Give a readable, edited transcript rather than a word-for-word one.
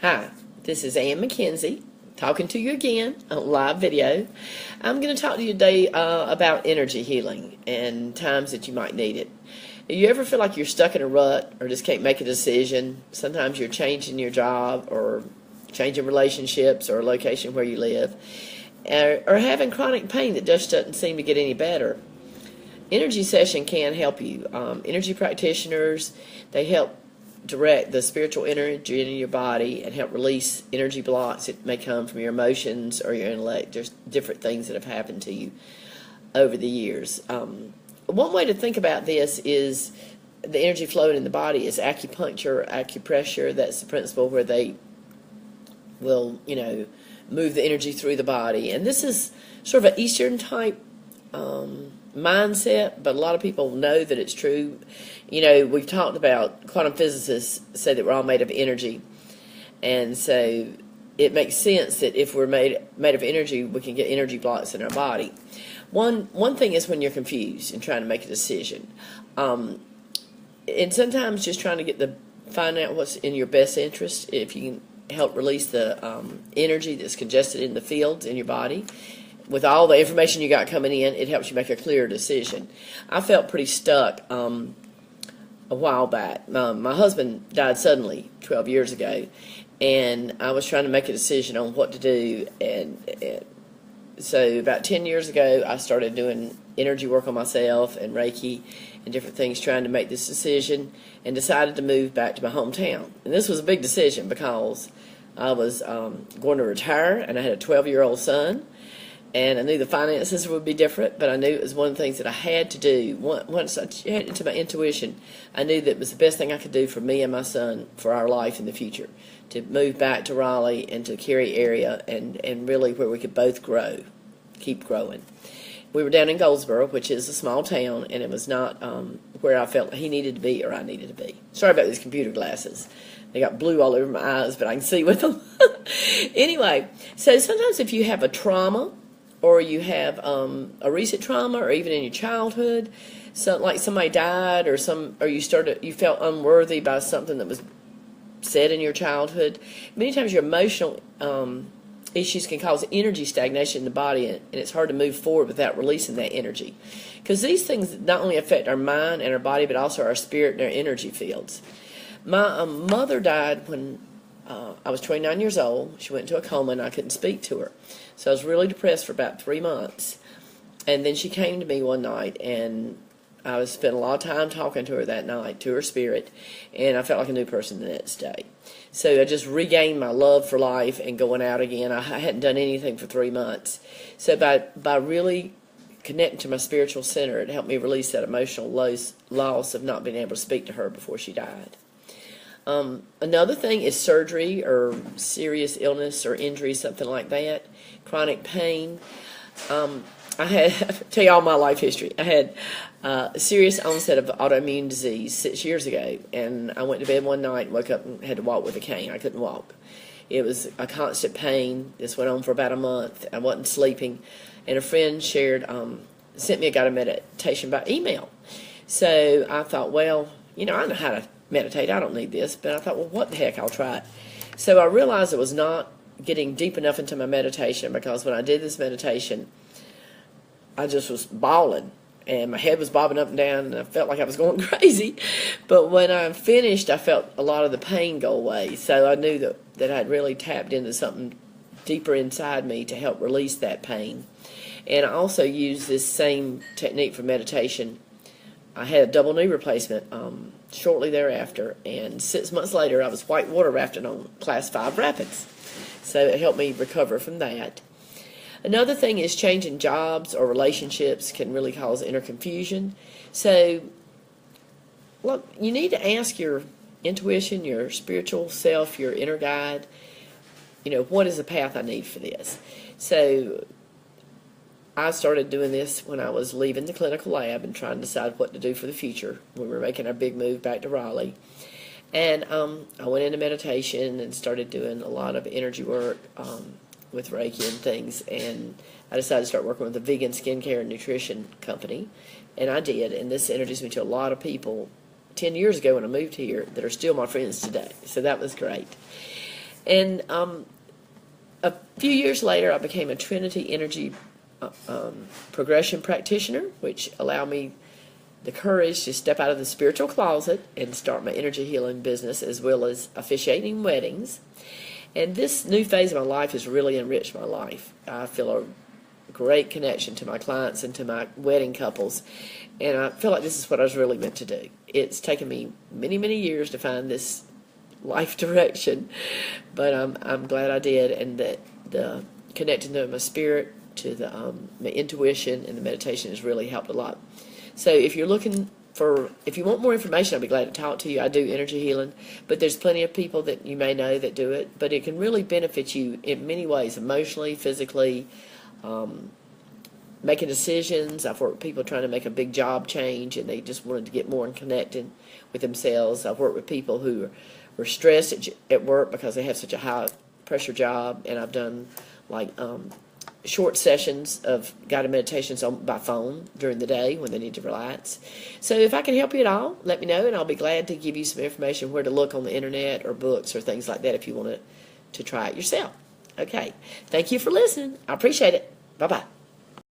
Hi, this is Ann McKenzie talking to you again on live video. I'm going to talk to you today about energy healing and times that you might need it. Do you ever feel like you're stuck in a rut or just can't make a decision? Sometimes you're changing your job or changing relationships or location where you live, or having chronic pain that just doesn't seem to get any better. Energy session can help you. Energy practitioners, they help direct the spiritual energy in your body and help release energy blocks that may come from your emotions or your intellect. There's different things that have happened to you over the years. One way to think about this is the energy flowing in the body is acupuncture, acupressure. That's the principle where they will, move the energy through the body. And this is sort of an Eastern type mindset, but a lot of people know that it's true. We've talked about quantum physicists say that we're all made of energy, and so it makes sense that if we're made of energy, we can get energy blocks in our body. One thing is when you're confused and trying to make a decision, and sometimes just trying to find out what's in your best interest. If you can help release the energy that's congested in the fields in your body, with all the information you got coming in, it helps you make a clearer decision. I felt pretty stuck a while back. My husband died suddenly 12 years ago, and I was trying to make a decision on what to do. And so about 10 years ago, I started doing energy work on myself and Reiki and different things, trying to make this decision, and decided to move back to my hometown. And this was a big decision because I was going to retire, and I had a 12-year-old son. And I knew the finances would be different, but I knew it was one of the things that I had to do. Once I had into my intuition, I knew that it was the best thing I could do for me and my son for our life in the future, to move back to Raleigh and to Cary area, and really where we could both grow, keep growing. We were down in Goldsboro, which is a small town, and it was not where I felt he needed to be or I needed to be. Sorry about these computer glasses. They got blue all over my eyes, but I can see with them. Anyway, so sometimes if you have a trauma, or you have a recent trauma, or even in your childhood, like somebody died, or you felt unworthy by something that was said in your childhood. Many times your emotional issues can cause energy stagnation in the body, and it's hard to move forward without releasing that energy. Because these things not only affect our mind and our body, but also our spirit and our energy fields. My mother died when I was 29 years old. She went into a coma, and I couldn't speak to her. So I was really depressed for about 3 months. And then she came to me one night, and I spent a lot of time talking to her that night, to her spirit, and I felt like a new person the next day. So I just regained my love for life and going out again. I hadn't done anything for 3 months. So by really connecting to my spiritual center, it helped me release that emotional loss of not being able to speak to her before she died. Another thing is surgery or serious illness or injury, something like that, chronic pain. I had, tell you all my life history. I had a serious onset of autoimmune disease 6 years ago, and I went to bed one night and woke up and had to walk with a cane. I couldn't walk. It was a constant pain. This went on for about a month. I wasn't sleeping, and a friend sent me a guided meditation by email. So I thought, well, I know how to meditate. I don't need this. But I thought, well, what the heck, I'll try it. So I realized it was not getting deep enough into my meditation, because when I did this meditation, I just was bawling, and my head was bobbing up and down, and I felt like I was going crazy. But when I finished, I felt a lot of the pain go away. So I knew that I'd really tapped into something deeper inside me to help release that pain. And I also used this same technique for meditation. I had a double knee replacement shortly thereafter, and 6 months later I was whitewater rafting on Class 5 rapids. So it helped me recover from that. Another thing is changing jobs or relationships can really cause inner confusion. So, look, you need to ask your intuition, your spiritual self, your inner guide, what is the path I need for this? So I started doing this when I was leaving the clinical lab and trying to decide what to do for the future. We were making our big move back to Raleigh. And I went into meditation and started doing a lot of energy work with Reiki and things. And I decided to start working with a vegan skincare and nutrition company. And I did. And this introduced me to a lot of people 10 years ago when I moved here that are still my friends today. So that was great. And a few years later, I became a Trinity Energy progression practitioner, which allowed me the courage to step out of the spiritual closet and start my energy healing business, as well as officiating weddings. And this new phase of my life has really enriched my life. I feel a great connection to my clients and to my wedding couples, and I feel like this is what I was really meant to do. It's taken me many, many years to find this life direction, but I'm glad I did, and that the connecting to my spirit, to the my intuition, and the meditation has really helped a lot. So if you're looking for, if you want more information, I'll be glad to talk to you. I do energy healing, but there's plenty of people that you may know that do it, but it can really benefit you in many ways, emotionally, physically, making decisions. I've worked with people trying to make a big job change, and they just wanted to get more connected with themselves. I've worked with people who were stressed at work because they have such a high pressure job, and I've done like short sessions of guided meditations by phone during the day when they need to relax. So if I can help you at all, let me know, and I'll be glad to give you some information where to look on the internet or books or things like that if you want to try it yourself. Okay. Thank you for listening. I appreciate it. Bye-bye.